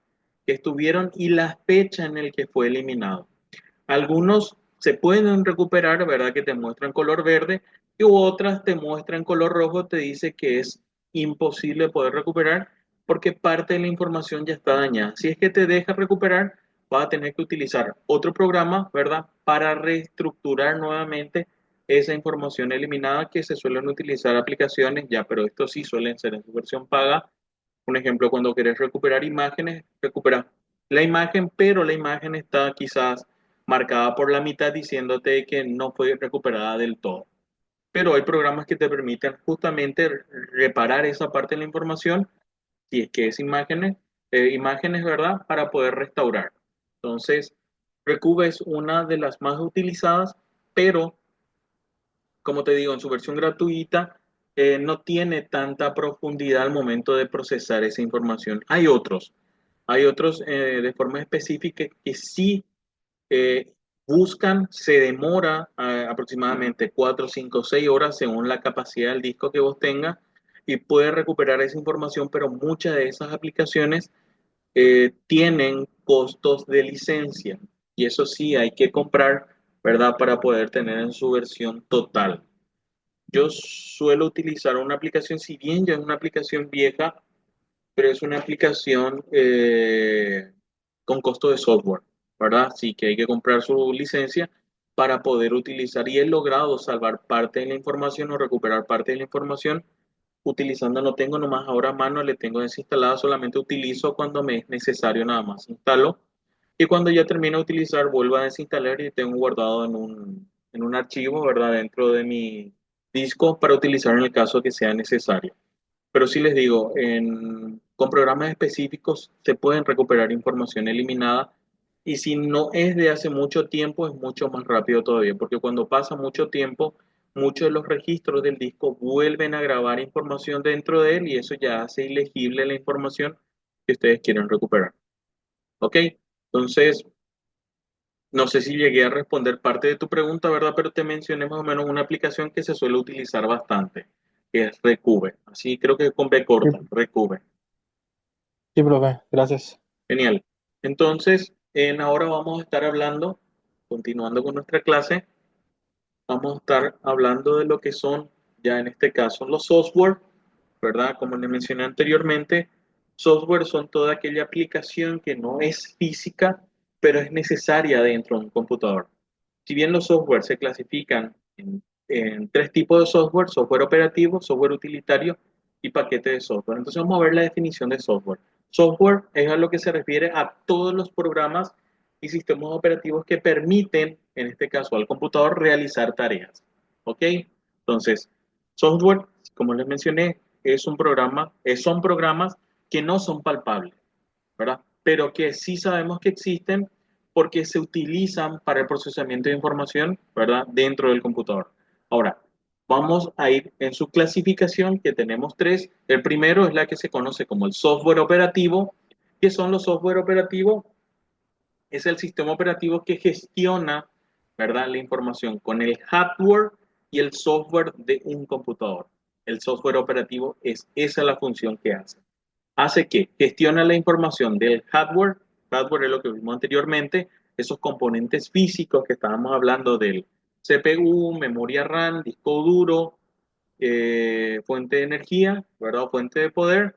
que estuvieron y la fecha en el que fue eliminado. Algunos se pueden recuperar, ¿verdad? Que te muestran color verde y otras te muestran color rojo, te dice que es imposible poder recuperar porque parte de la información ya está dañada. Si es que te deja recuperar, vas a tener que utilizar otro programa, ¿verdad? Para reestructurar nuevamente esa información eliminada que se suelen utilizar aplicaciones ya, pero estos sí suelen ser en su versión paga Un ejemplo, cuando querés recuperar imágenes, recuperas la imagen, pero la imagen está quizás marcada por la mitad diciéndote que no fue recuperada del todo. Pero hay programas que te permiten justamente reparar esa parte de la información, si es que es imágenes, ¿verdad? Para poder restaurar. Entonces, Recube es una de las más utilizadas, pero como te digo, en su versión gratuita no tiene tanta profundidad al momento de procesar esa información. Hay otros de forma específica que sí eh, buscan, se demora aproximadamente 4, 5, 6 horas según la capacidad del disco que vos tengas y puede recuperar esa información, pero muchas de esas aplicaciones tienen costos de licencia y eso sí hay que comprar, ¿verdad? Para poder tener en su versión total. Yo suelo utilizar una aplicación, si bien ya es una aplicación vieja, pero es una aplicación con costo de software, ¿verdad? Sí que hay que comprar su licencia para poder utilizar y he logrado salvar parte de la información o recuperar parte de la información utilizando, no tengo nomás ahora a mano, le tengo desinstalada, solamente utilizo cuando me es necesario nada más, instalo y cuando ya termino de utilizar vuelvo a desinstalar y tengo guardado en un archivo, ¿verdad? Dentro de mi disco para utilizar en el caso que sea necesario. Pero sí les digo, con programas específicos se pueden recuperar información eliminada y si no es de hace mucho tiempo es mucho más rápido todavía, porque cuando pasa mucho tiempo, muchos de los registros del disco vuelven a grabar información dentro de él y eso ya hace ilegible la información que ustedes quieren recuperar. ¿Ok? Entonces, no sé si llegué a responder parte de tu pregunta, ¿verdad? Pero te mencioné más o menos una aplicación que se suele utilizar bastante, que es Recube. Así creo que con B Sí, corta, Recube. sí, profe, gracias. Genial. Entonces, ahora vamos a estar hablando, continuando con nuestra clase, vamos a estar hablando de lo que son, ya en este caso, los software, ¿verdad? Como les mencioné anteriormente, software son toda aquella aplicación que no es física, pero es necesaria dentro de un computador. Si bien los software se clasifican en tres tipos de software: software operativo, software utilitario y paquete de software. Entonces vamos a ver la definición de software. Software es a lo que se refiere a todos los programas y sistemas operativos que permiten, en este caso al computador, realizar tareas. ¿Ok? Entonces, software, como les mencioné, son programas que no son palpables, ¿verdad? Pero que sí sabemos que existen porque se utilizan para el procesamiento de información, ¿verdad? Dentro del computador. Ahora, vamos a ir en su clasificación, que tenemos tres. El primero es la que se conoce como el software operativo. ¿Qué son los software operativos? Es el sistema operativo que gestiona, ¿verdad? La información con el hardware y el software de un computador. El software operativo esa es la función que hace. Hace que gestiona la información del hardware es lo que vimos anteriormente, esos componentes físicos que estábamos hablando del CPU, memoria RAM, disco duro, fuente de energía, ¿verdad? Fuente de poder,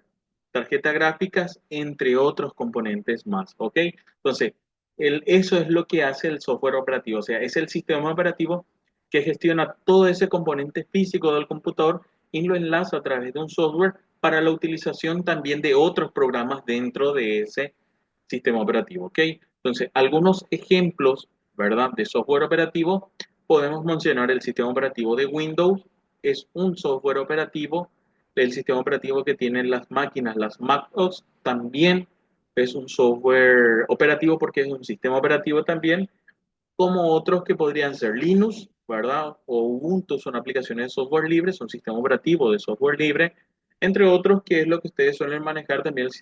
tarjetas gráficas, entre otros componentes más, ¿ok? Entonces, eso es lo que hace el software operativo, o sea, es el sistema operativo que gestiona todo ese componente físico del computador y lo enlaza a través de un software para la utilización también de otros programas dentro de ese sistema operativo, ¿ok? Entonces, algunos ejemplos, ¿verdad? De software operativo, podemos mencionar el sistema operativo de Windows, es un software operativo, el sistema operativo que tienen las máquinas, las MacOS, también es un software operativo porque es un sistema operativo también, como otros que podrían ser Linux, ¿verdad? O Ubuntu, son aplicaciones de software libre, son sistemas operativos de software libre, entre otros, que es lo que ustedes suelen manejar también el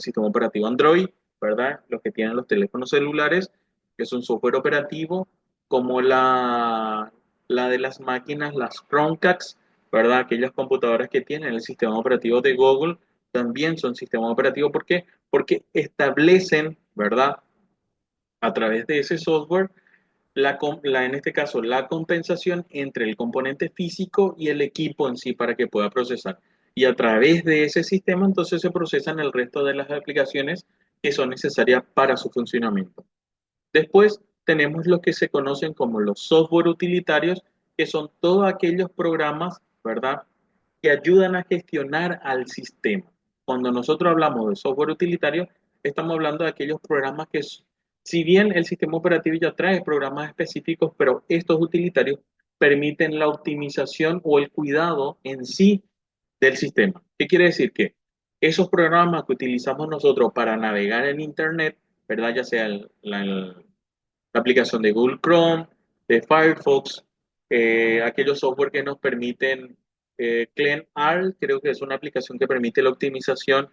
sistema operativo Android, ¿verdad? Los que tienen los teléfonos celulares, que es un software operativo, como la de las máquinas, las Chromecast, ¿verdad? Aquellas computadoras que tienen el sistema operativo de Google, también son sistemas operativos. ¿Por qué? Porque establecen, ¿verdad? A través de ese software en este caso, la compensación entre el componente físico y el equipo en sí para que pueda procesar. Y a través de ese sistema, entonces se procesan el resto de las aplicaciones que son necesarias para su funcionamiento. Después tenemos lo que se conocen como los software utilitarios, que son todos aquellos programas, ¿verdad?, que ayudan a gestionar al sistema. Cuando nosotros hablamos de software utilitario, estamos hablando de aquellos programas que, si bien el sistema operativo ya trae programas específicos, pero estos utilitarios permiten la optimización o el cuidado en sí del sistema. ¿Qué quiere decir? Que esos programas que utilizamos nosotros para navegar en Internet, ¿verdad? Ya sea la aplicación de Google Chrome, de Firefox, aquellos software que nos permiten, CleanR, creo que es una aplicación que permite la optimización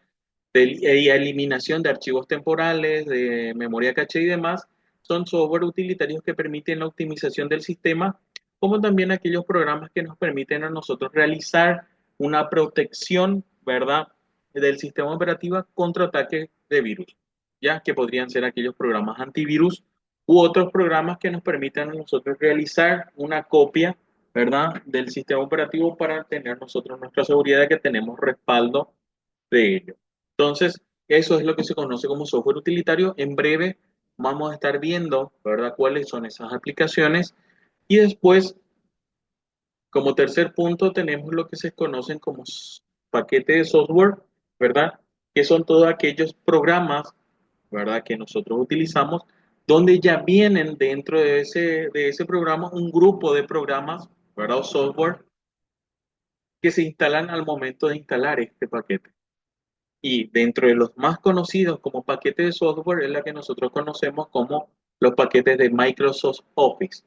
y eliminación de archivos temporales, de memoria caché y demás, son software utilitarios que permiten la optimización del sistema, como también aquellos programas que nos permiten a nosotros realizar una protección, ¿verdad?, del sistema operativo contra ataques de virus, ya que podrían ser aquellos programas antivirus u otros programas que nos permitan a nosotros realizar una copia, ¿verdad?, del sistema operativo para tener nosotros nuestra seguridad de que tenemos respaldo de ello. Entonces, eso es lo que se conoce como software utilitario. En breve vamos a estar viendo, ¿verdad?, cuáles son esas aplicaciones. Y después, como tercer punto, tenemos lo que se conocen como paquetes de software, ¿verdad? Que son todos aquellos programas, ¿verdad?, que nosotros utilizamos, donde ya vienen dentro de ese programa un grupo de programas, ¿verdad?, o software que se instalan al momento de instalar este paquete. Y dentro de los más conocidos como paquetes de software es la que nosotros conocemos como los paquetes de Microsoft Office.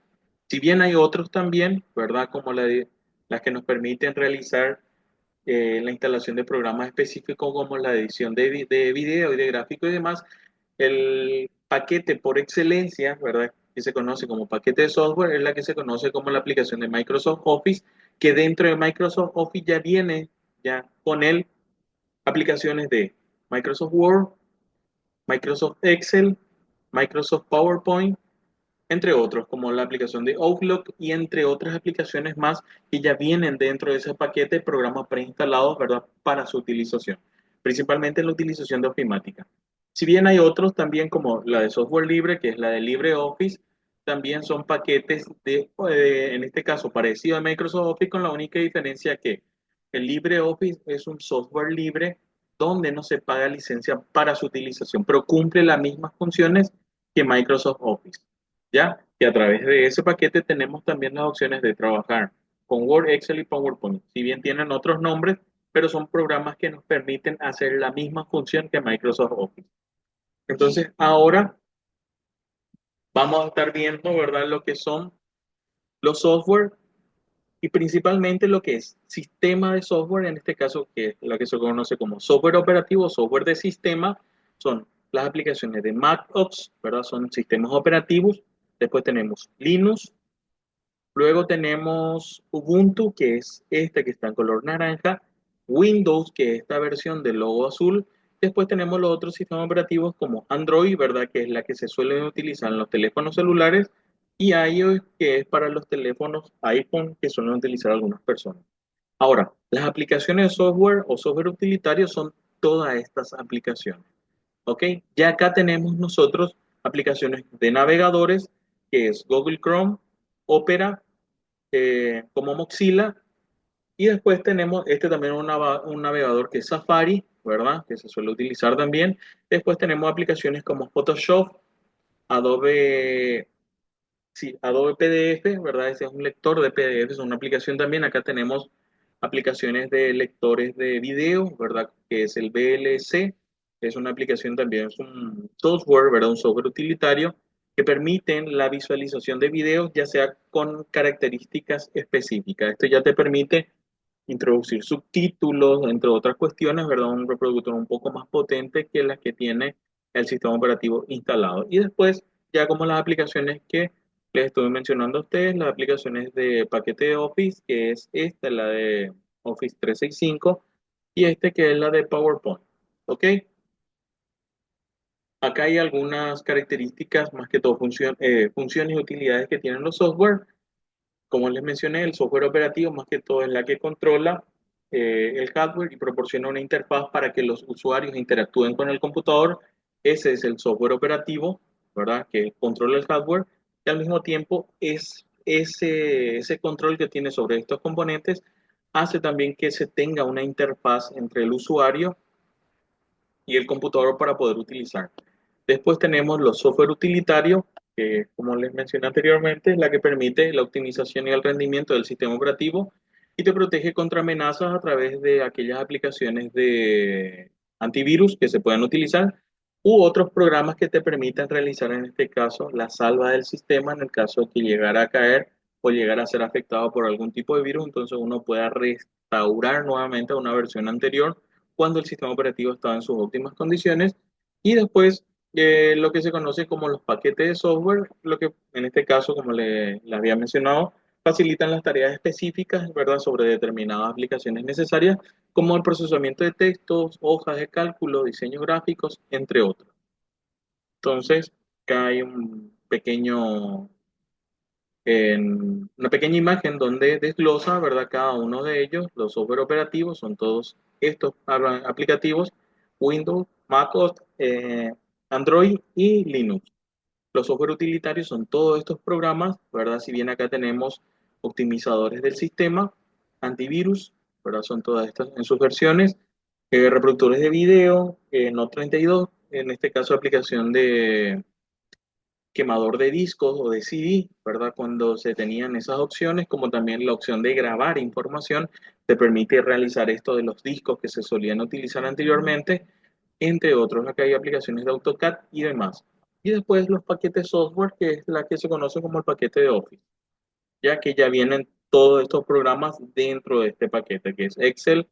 Si bien hay otros también, ¿verdad? Como las que nos permiten realizar, la instalación de programas específicos como la edición de video y de gráfico y demás, el paquete por excelencia, ¿verdad?, que se conoce como paquete de software, es la que se conoce como la aplicación de Microsoft Office, que dentro de Microsoft Office ya viene ya con él aplicaciones de Microsoft Word, Microsoft Excel, Microsoft PowerPoint, entre otros, como la aplicación de Outlook y entre otras aplicaciones más que ya vienen dentro de ese paquete de programas preinstalados, ¿verdad?, para su utilización, principalmente en la utilización de ofimática. Si bien hay otros también como la de software libre, que es la de LibreOffice, también son paquetes en este caso, parecido a Microsoft Office, con la única diferencia que el LibreOffice es un software libre donde no se paga licencia para su utilización, pero cumple las mismas funciones que Microsoft Office. ¿Ya? Y a través de ese paquete tenemos también las opciones de trabajar con Word, Excel y PowerPoint. Si bien tienen otros nombres, pero son programas que nos permiten hacer la misma función que Microsoft Office. Entonces, ahora vamos a estar viendo, ¿verdad?, lo que son los software y principalmente lo que es sistema de software, en este caso, que es la que se conoce como software operativo, software de sistema, son las aplicaciones de Mac OS, ¿verdad? Son sistemas operativos. Después tenemos Linux. Luego tenemos Ubuntu, que es este que está en color naranja, Windows, que es esta versión del logo azul. Después tenemos los otros sistemas operativos como Android, ¿verdad?, que es la que se suele utilizar en los teléfonos celulares, y iOS, que es para los teléfonos iPhone que suelen utilizar algunas personas. Ahora, las aplicaciones de software o software utilitario son todas estas aplicaciones. ¿Ok? Ya acá tenemos nosotros aplicaciones de navegadores, que es Google Chrome, Opera, como Mozilla, y después tenemos este también un navegador que es Safari, ¿verdad?, que se suele utilizar también. Después tenemos aplicaciones como Photoshop, Adobe, sí, Adobe PDF, ¿verdad? Ese es un lector de PDF, es una aplicación también. Acá tenemos aplicaciones de lectores de video, ¿verdad?, que es el VLC. Es una aplicación también, es un software, ¿verdad?, un software utilitario que permiten la visualización de videos, ya sea con características específicas. Esto ya te permite introducir subtítulos, entre otras cuestiones, ¿verdad? Un reproductor un poco más potente que las que tiene el sistema operativo instalado. Y después, ya como las aplicaciones que les estuve mencionando a ustedes, las aplicaciones de paquete de Office, que es esta, la de Office 365, y este que es la de PowerPoint. ¿Ok? Acá hay algunas características, más que todo funciones y utilidades que tienen los software. Como les mencioné, el software operativo más que todo es la que controla, el hardware y proporciona una interfaz para que los usuarios interactúen con el computador. Ese es el software operativo, ¿verdad?, que controla el hardware, y al mismo tiempo ese control que tiene sobre estos componentes hace también que se tenga una interfaz entre el usuario y el computador para poder utilizar. Después tenemos los software utilitarios, que como les mencioné anteriormente, es la que permite la optimización y el rendimiento del sistema operativo y te protege contra amenazas a través de aquellas aplicaciones de antivirus que se puedan utilizar u otros programas que te permitan realizar en este caso la salva del sistema en el caso de que llegara a caer o llegara a ser afectado por algún tipo de virus, entonces uno pueda restaurar nuevamente a una versión anterior cuando el sistema operativo estaba en sus óptimas condiciones. Y después lo que se conoce como los paquetes de software, lo que en este caso, como le había mencionado, facilitan las tareas específicas, ¿verdad?, sobre determinadas aplicaciones necesarias, como el procesamiento de textos, hojas de cálculo, diseños gráficos, entre otros. Entonces, acá hay un pequeño, una pequeña imagen donde desglosa, ¿verdad?, cada uno de ellos. Los software operativos son todos estos aplicativos, Windows, MacOS, Android y Linux. Los software utilitarios son todos estos programas, ¿verdad? Si bien acá tenemos optimizadores del sistema, antivirus, ¿verdad? Son todas estas en sus versiones, reproductores de video, No32, en este caso aplicación de quemador de discos o de CD, ¿verdad? Cuando se tenían esas opciones, como también la opción de grabar información, te permite realizar esto de los discos que se solían utilizar anteriormente, entre otros. Acá hay aplicaciones de AutoCAD y demás. Y después los paquetes software, que es la que se conoce como el paquete de Office, ya que ya vienen todos estos programas dentro de este paquete, que es Excel,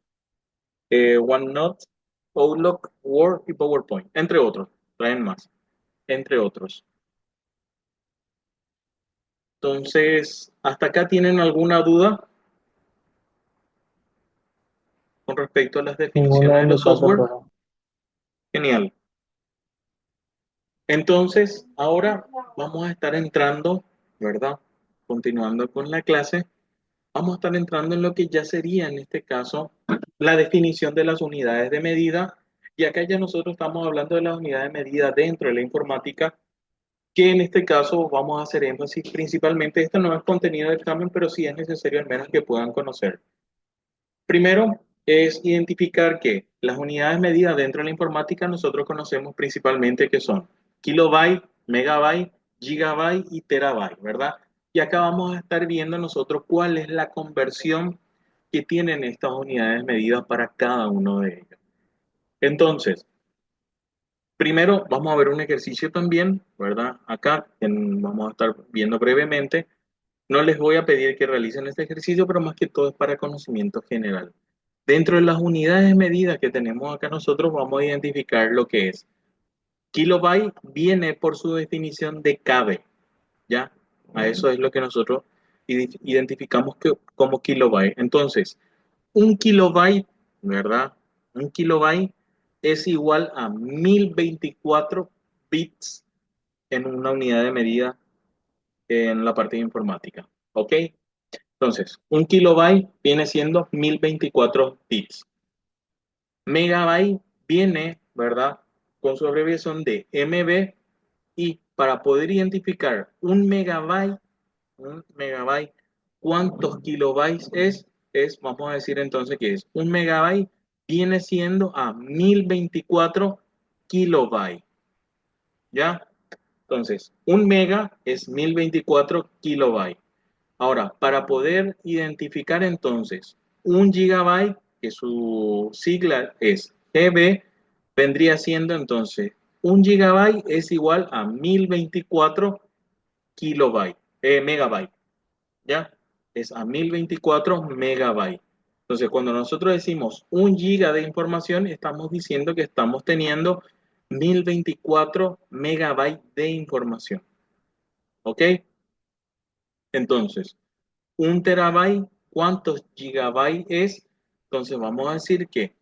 OneNote, Outlook, Word y PowerPoint, entre otros. Traen más, entre otros. Entonces, ¿hasta acá tienen alguna duda con respecto a las Ninguna definiciones de de mi los parte, software? pero Genial. Entonces, ahora vamos a estar entrando, ¿verdad? Continuando con la clase, vamos a estar entrando en lo que ya sería, en este caso, la definición de las unidades de medida. Y acá ya nosotros estamos hablando de las unidades de medida dentro de la informática, que en este caso vamos a hacer énfasis principalmente. Esto no es contenido del examen, pero sí es necesario al menos que puedan conocer. Primero es identificar que las unidades medidas dentro de la informática nosotros conocemos principalmente que son kilobyte, megabyte, gigabyte y terabyte, ¿verdad? Y acá vamos a estar viendo nosotros cuál es la conversión que tienen estas unidades medidas para cada uno de ellos. Entonces, primero vamos a ver un ejercicio también, ¿verdad? Acá vamos a estar viendo brevemente. No les voy a pedir que realicen este ejercicio, pero más que todo es para conocimiento general. Dentro de las unidades de medida que tenemos acá nosotros vamos a identificar lo que es. Kilobyte viene por su definición de KB, ¿ya? A eso es lo que nosotros identificamos como kilobyte. Entonces, un kilobyte, ¿verdad? Un kilobyte es igual a 1024 bits en una unidad de medida en la parte de informática, ¿ok? Entonces, un kilobyte viene siendo 1024 bits. Megabyte viene, ¿verdad?, con su abreviación de MB, y para poder identificar un megabyte, ¿cuántos kilobytes es? Vamos a decir entonces que es un megabyte viene siendo a 1024 kilobytes, ¿ya? Entonces, un mega es 1024 kilobytes. Ahora, para poder identificar entonces un gigabyte, que su sigla es GB, vendría siendo entonces un gigabyte es igual a 1024 kilobytes, megabytes, ¿ya? Es a 1024 megabytes. Entonces, cuando nosotros decimos un giga de información, estamos diciendo que estamos teniendo 1024 megabytes de información, ¿ok? Entonces, un terabyte, ¿cuántos gigabytes es? Entonces vamos a decir que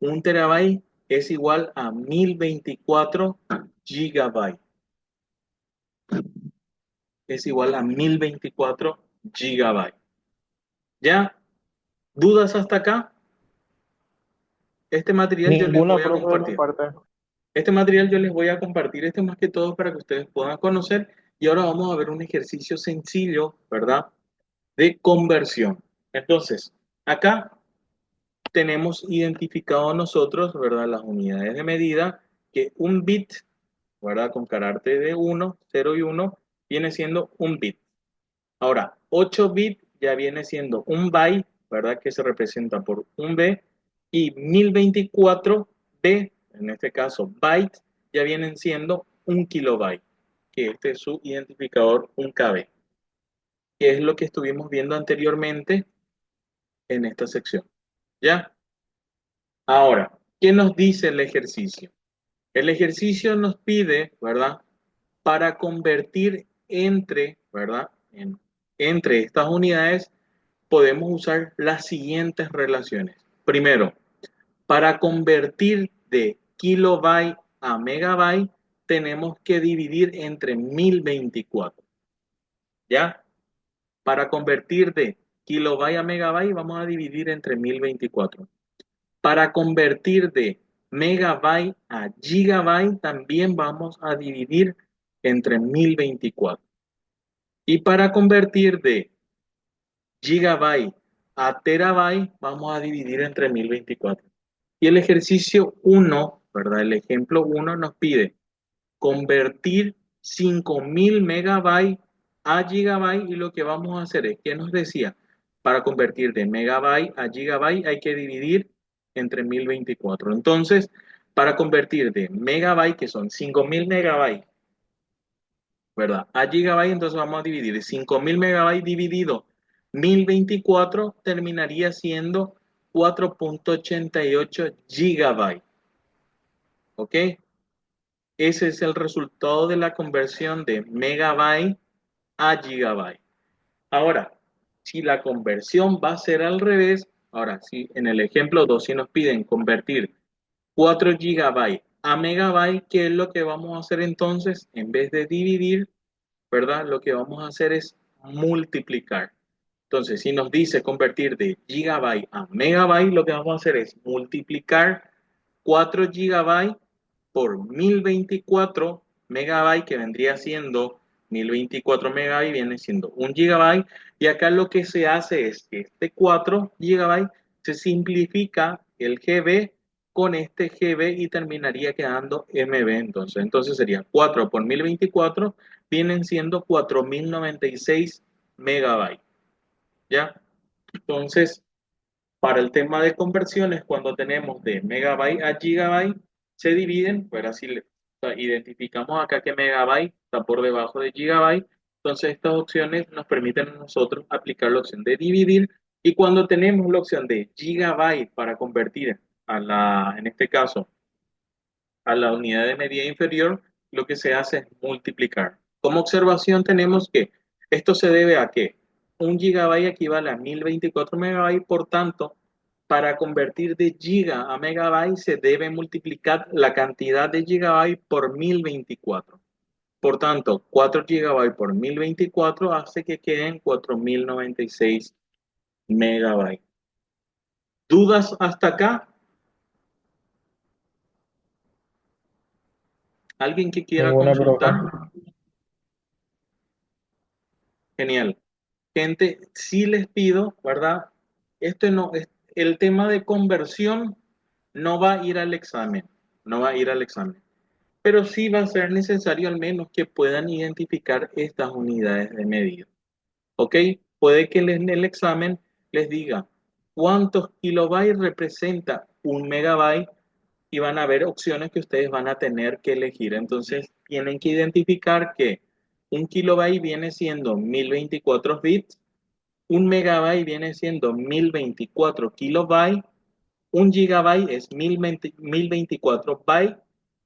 un terabyte es igual a 1024 gigabytes. Es igual a 1024 gigabytes. ¿Ya? ¿Dudas hasta acá? Este material yo les ninguna, voy a profe, de mi compartir. parte. Este material yo les voy a compartir, este más que todo para que ustedes puedan conocer. Y ahora vamos a ver un ejercicio sencillo, ¿verdad? De conversión. Entonces, acá tenemos identificado nosotros, ¿verdad? Las unidades de medida, que un bit, ¿verdad? Con carácter de 1, 0 y 1, viene siendo un bit. Ahora, 8 bits ya viene siendo un byte, ¿verdad? Que se representa por un B, y 1024 B, en este caso bytes, ya vienen siendo un kilobyte, que este es su identificador, un KB, que es lo que estuvimos viendo anteriormente en esta sección. ¿Ya? Ahora, ¿qué nos dice el ejercicio? El ejercicio nos pide, ¿verdad? Para convertir entre, ¿verdad? Entre estas unidades podemos usar las siguientes relaciones. Primero, para convertir de kilobyte a megabyte, tenemos que dividir entre 1024. ¿Ya? Para convertir de kilobyte a megabyte, vamos a dividir entre 1024. Para convertir de megabyte a gigabyte, también vamos a dividir entre 1024. Y para convertir de gigabyte a terabyte, vamos a dividir entre 1024. Y el ejercicio uno, ¿verdad? El ejemplo uno nos pide convertir 5000 megabytes a gigabyte, y lo que vamos a hacer es, ¿qué nos decía? Para convertir de megabyte a gigabyte hay que dividir entre 1024. Entonces, para convertir de megabyte, que son 5000 megabytes, ¿verdad? A gigabyte, entonces vamos a dividir 5000 megabytes dividido 1024, terminaría siendo 4.88 gigabytes. ¿Ok? Ese es el resultado de la conversión de megabyte a gigabyte. Ahora, si la conversión va a ser al revés, ahora sí, en el ejemplo 2, si nos piden convertir 4 gigabytes a megabyte, ¿qué es lo que vamos a hacer entonces? En vez de dividir, ¿verdad? Lo que vamos a hacer es multiplicar. Entonces, si nos dice convertir de gigabyte a megabyte, lo que vamos a hacer es multiplicar 4 gigabytes por 1024 megabytes, que vendría siendo 1024 megabytes, viene siendo 1 gigabyte. Y acá lo que se hace es que este 4 gigabytes se simplifica el GB con este GB y terminaría quedando MB. Entonces sería 4 por 1024, vienen siendo 4096 megabytes. ¿Ya? Entonces, para el tema de conversiones, cuando tenemos de megabyte a gigabyte, se dividen, pues así o sea, identificamos acá que megabyte está por debajo de gigabyte. Entonces, estas opciones nos permiten a nosotros aplicar la opción de dividir. Y cuando tenemos la opción de gigabyte para convertir en este caso, a la unidad de medida inferior, lo que se hace es multiplicar. Como observación tenemos que esto se debe a que un gigabyte equivale a 1024 megabytes, por tanto, para convertir de giga a megabyte se debe multiplicar la cantidad de gigabyte por 1024. Por tanto, 4 gigabytes por 1024 hace que queden 4096 megabytes. ¿Dudas hasta acá? ¿Alguien que quiera Ninguna, profe. consultar? Genial. Gente, sí les pido, ¿verdad? El tema de conversión no va a ir al examen, no va a ir al examen, pero sí va a ser necesario al menos que puedan identificar estas unidades de medida. ¿Ok? Puede que en el examen les diga cuántos kilobytes representa un megabyte, y van a haber opciones que ustedes van a tener que elegir. Entonces, tienen que identificar que un kilobyte viene siendo 1024 bits, un megabyte viene siendo 1024 kilobytes, un gigabyte es 1024 bytes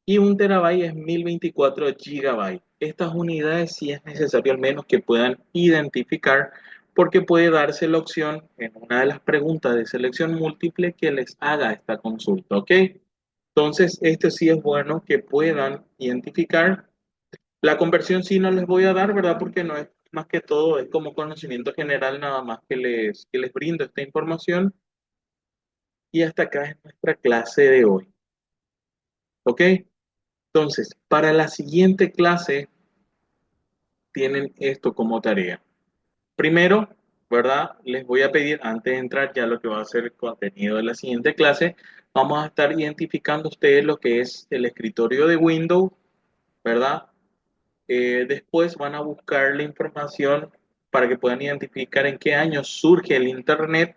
y un terabyte es 1024 gigabytes. Estas unidades sí es necesario al menos que puedan identificar, porque puede darse la opción en una de las preguntas de selección múltiple que les haga esta consulta, ¿ok? Entonces, esto sí es bueno que puedan identificar. La conversión sí no les voy a dar, ¿verdad? Porque no es más que todo, es como conocimiento general nada más que les brindo esta información. Y hasta acá es nuestra clase de hoy. ¿Ok? Entonces, para la siguiente clase tienen esto como tarea. Primero, ¿verdad? Les voy a pedir, antes de entrar ya lo que va a ser el contenido de la siguiente clase, vamos a estar identificando ustedes lo que es el escritorio de Windows, ¿verdad? Después van a buscar la información para que puedan identificar en qué año surge el Internet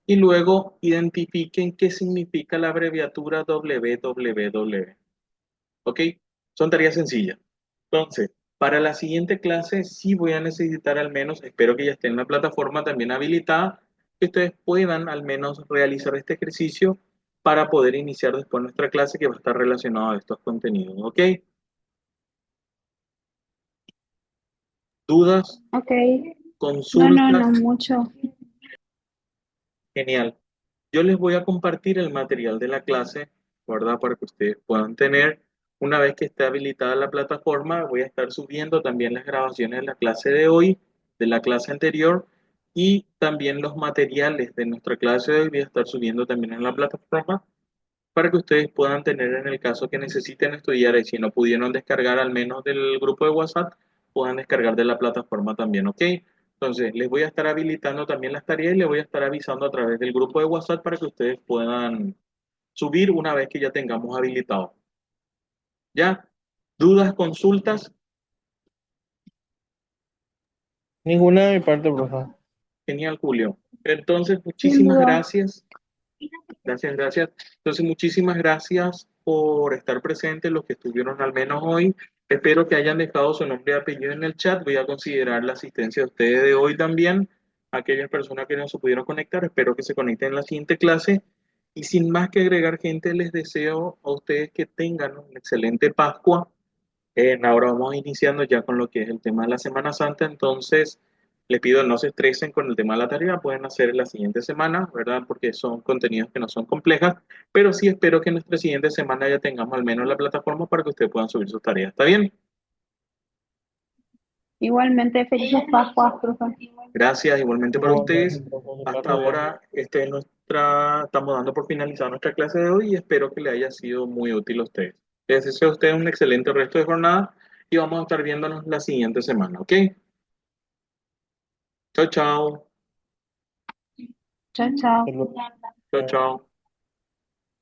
y luego identifiquen qué significa la abreviatura www. ¿Ok? Son tareas sencillas. Entonces, para la siguiente clase sí voy a necesitar al menos, espero que ya esté en la plataforma también habilitada, que ustedes puedan al menos realizar este ejercicio para poder iniciar después nuestra clase que va a estar relacionada a estos contenidos. ¿Ok? ¿Dudas? Ok, no ¿Consultas? mucho. Genial. Yo les voy a compartir el material de la clase, ¿verdad? Para que ustedes puedan tener, una vez que esté habilitada la plataforma, voy a estar subiendo también las grabaciones de la clase de hoy, de la clase anterior, y también los materiales de nuestra clase de hoy voy a estar subiendo también en la plataforma para que ustedes puedan tener en el caso que necesiten estudiar y si no pudieron descargar al menos del grupo de WhatsApp, puedan descargar de la plataforma también, ¿ok? Entonces, les voy a estar habilitando también las tareas y les voy a estar avisando a través del grupo de WhatsApp para que ustedes puedan subir una vez que ya tengamos habilitado. ¿Ya? ¿Dudas, consultas? Ninguna de mi parte, profe. Genial, Julio. Entonces, Sin muchísimas duda. gracias. Gracias, gracias. Entonces, muchísimas gracias por estar presentes, los que estuvieron al menos hoy. Espero que hayan dejado su nombre y apellido en el chat. Voy a considerar la asistencia de ustedes de hoy también. Aquellas personas que no se pudieron conectar, espero que se conecten en la siguiente clase. Y sin más que agregar, gente, les deseo a ustedes que tengan una excelente Pascua. Ahora vamos iniciando ya con lo que es el tema de la Semana Santa, entonces les pido no se estresen con el tema de la tarea, pueden hacer la siguiente semana, ¿verdad? Porque son contenidos que no son complejas, pero sí espero que en nuestra siguiente semana ya tengamos al menos la plataforma para que ustedes puedan subir sus tareas. ¿Está bien? Igualmente, felices Pascuas, profe. Gracias, igualmente para Igualmente, ustedes. profe, que Hasta pase bien. ahora, estamos dando por finalizada nuestra clase de hoy y espero que le haya sido muy útil a ustedes. Les deseo a ustedes un excelente resto de jornada y vamos a estar viéndonos la siguiente semana, ¿ok? Chao, chao. Chao, chao. Hasta luego. Chao, chao.